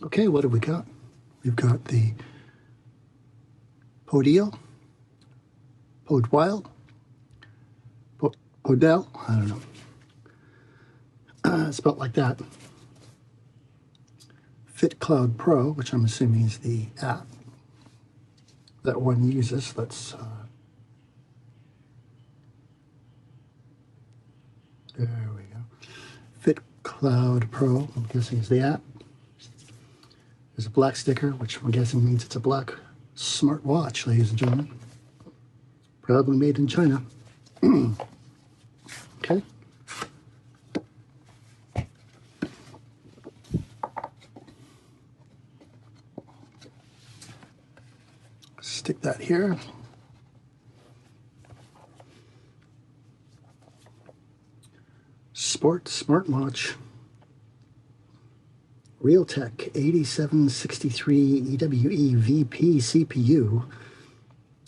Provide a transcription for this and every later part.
Okay, what have we got? We've got the PODEIL, PODEIL, PODEIL, I don't know. Spelled like that. Fit Cloud Pro, which I'm assuming is the app that one uses. Let's, there we go. Fit Cloud Pro, I'm guessing is the app. There's a black sticker, which I'm guessing means it's a black smartwatch, ladies and gentlemen. Proudly made in China. Okay. Stick that here. Sports Smartwatch. Realtek 8763 EWE VP CPU,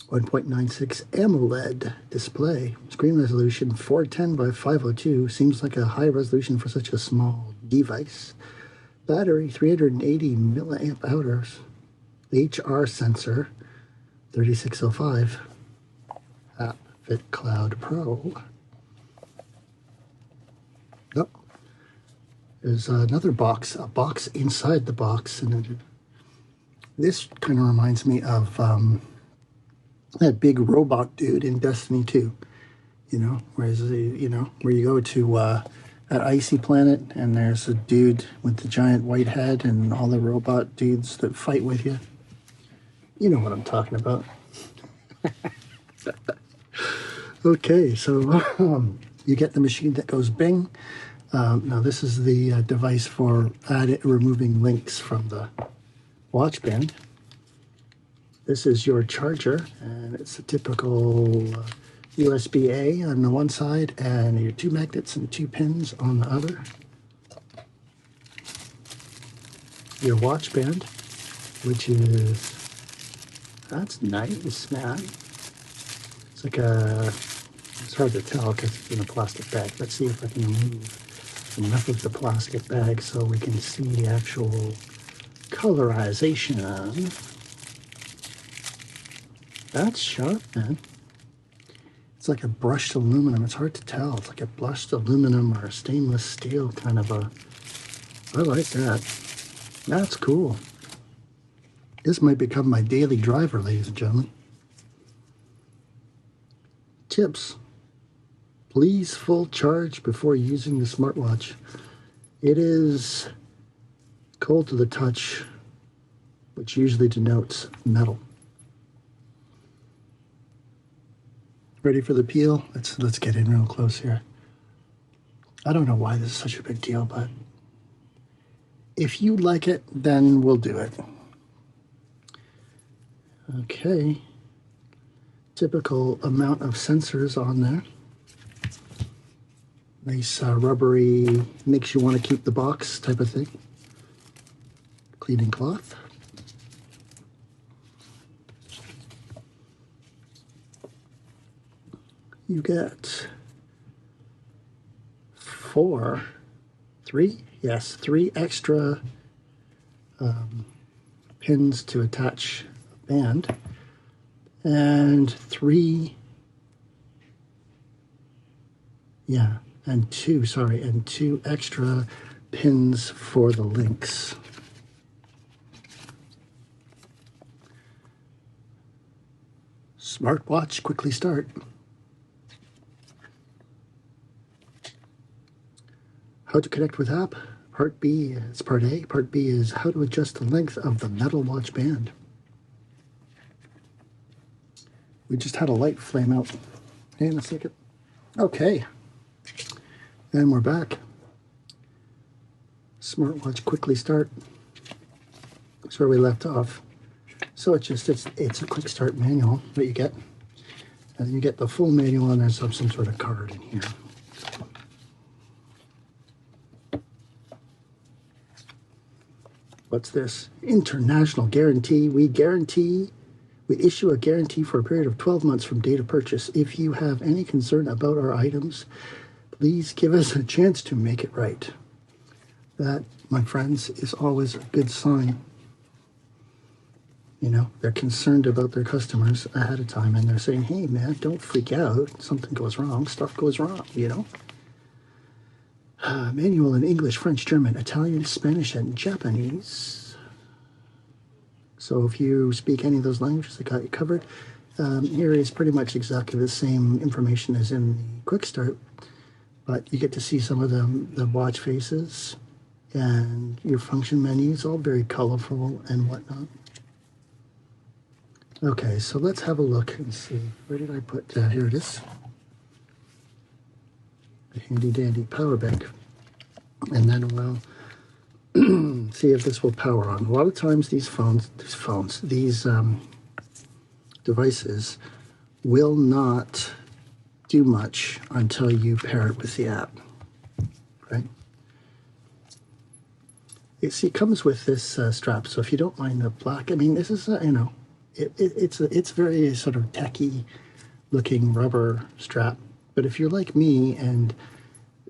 1.96 AMOLED display, screen resolution 410 by 502, seems like a high resolution for such a small device. Battery 380 milliamp hours, HR sensor 3605, app Fit Cloud Pro. Nope. There's another box, a box inside the box, and this kind of reminds me of that big robot dude in Destiny 2. You know, where you go to that icy planet, and there's a dude with the giant white head, and all the robot dudes that fight with you. You know what I'm talking about. Okay, so you get the machine that goes bing. Now this is the device for removing links from the watch band. This is your charger, and it's a typical USB-A on the one side, and your 2 magnets and 2 pins on the other. Your watch band, which is, that's nice, man. It's like it's hard to tell because it's in a plastic bag. Let's see if I can remove enough of the plastic bag so we can see the actual colorization. That's sharp, man. It's like a brushed aluminum. It's hard to tell. It's like a brushed aluminum or a stainless steel kind of a... I like that. That's cool. This might become my daily driver, ladies and gentlemen. Tips. Please full charge before using the smartwatch. It is cold to the touch, which usually denotes metal. Ready for the peel? Let's get in real close here. I don't know why this is such a big deal, but if you like it, then we'll do it. Okay. Typical amount of sensors on there. Nice rubbery, makes you want to keep the box type of thing. Cleaning cloth. You get three extra pins to attach a band, and two extra pins for the links. Smartwatch quickly start. How to connect with app. Part B is part A. Part B is how to adjust the length of the metal watch band. We just had a light flame out. Hang on a second. Okay. And we're back. Smartwatch quickly start. That's where we left off. So it's a quick start manual that you get. And then you get the full manual, and there's some sort of card in here. What's this? International guarantee. We issue a guarantee for a period of 12 months from date of purchase. If you have any concern about our items, please give us a chance to make it right. That, my friends, is always a good sign. You know, they're concerned about their customers ahead of time, and they're saying, hey, man, don't freak out. Something goes wrong. Stuff goes wrong, you know? Manual in English, French, German, Italian, Spanish, and Japanese. So if you speak any of those languages, I got you covered. Here is pretty much exactly the same information as in the Quick Start, but you get to see some of the watch faces and your function menus, all very colorful and whatnot. Okay, so let's have a look and see. Where did I put that? Here it is. The handy dandy power bank. And then we'll see if this will power on. A lot of times these devices will not do much until you pair it with the app, right? It comes with this strap, so if you don't mind the black, I mean, this is, you know, it's very sort of techy looking rubber strap. But if you're like me, and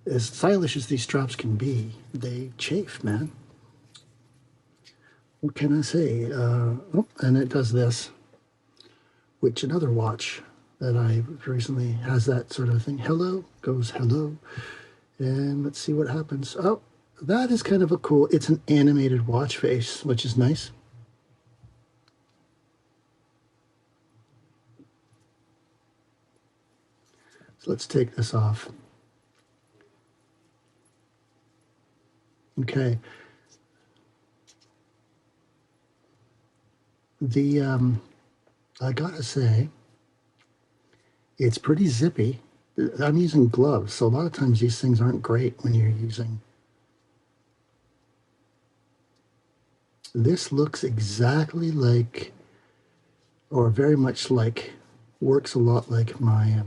as stylish as these straps can be, they chafe, man. What can I say? Oh, and it does this, which another watch that I recently has that sort of thing. Hello, goes hello. And let's see what happens. Oh, that is kind of a cool, it's an animated watch face, which is nice. So let's take this off. Okay. I gotta say, it's pretty zippy. I'm using gloves, so a lot of times these things aren't great when you're using. This looks exactly like, or very much like, works a lot like my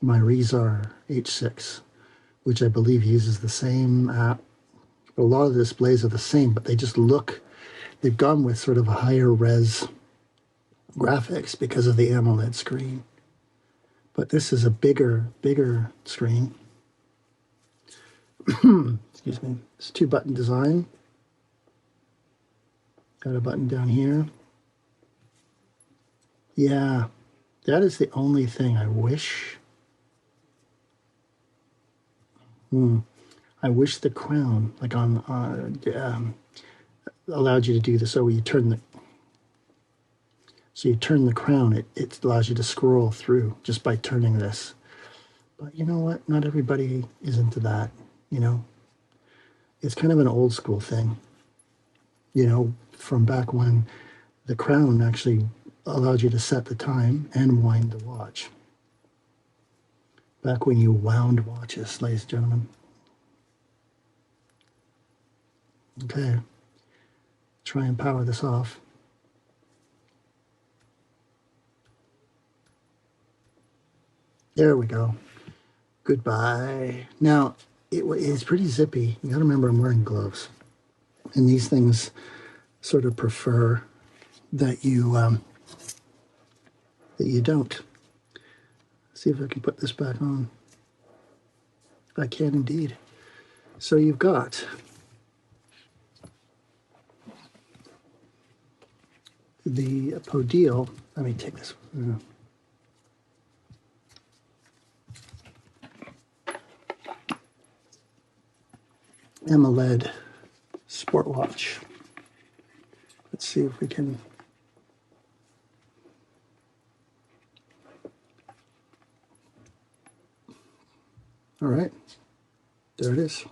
my Rezar H6, which I believe uses the same app. A lot of the displays are the same, but they just look, they've gone with sort of a higher res graphics because of the AMOLED screen. But this is a bigger screen. Excuse me. It's a 2-button design. Got a button down here. Yeah, that is the only thing I wish. I wish the crown, like on, allowed you to do this. So you turn the crown. It allows you to scroll through just by turning this. But you know what? Not everybody is into that. You know, it's kind of an old school thing. You know, from back when the crown actually allowed you to set the time and wind the watch. Back when you wound watches, ladies and gentlemen. Okay, try and power this off. There we go. Goodbye. Now, it's pretty zippy. You gotta remember I'm wearing gloves. And these things sort of prefer that you don't. See if I can put this back on. I can indeed. So you've got the PODEIL. Let me take this. AMOLED Smartwatch. Let's see if we can. All right, there it is.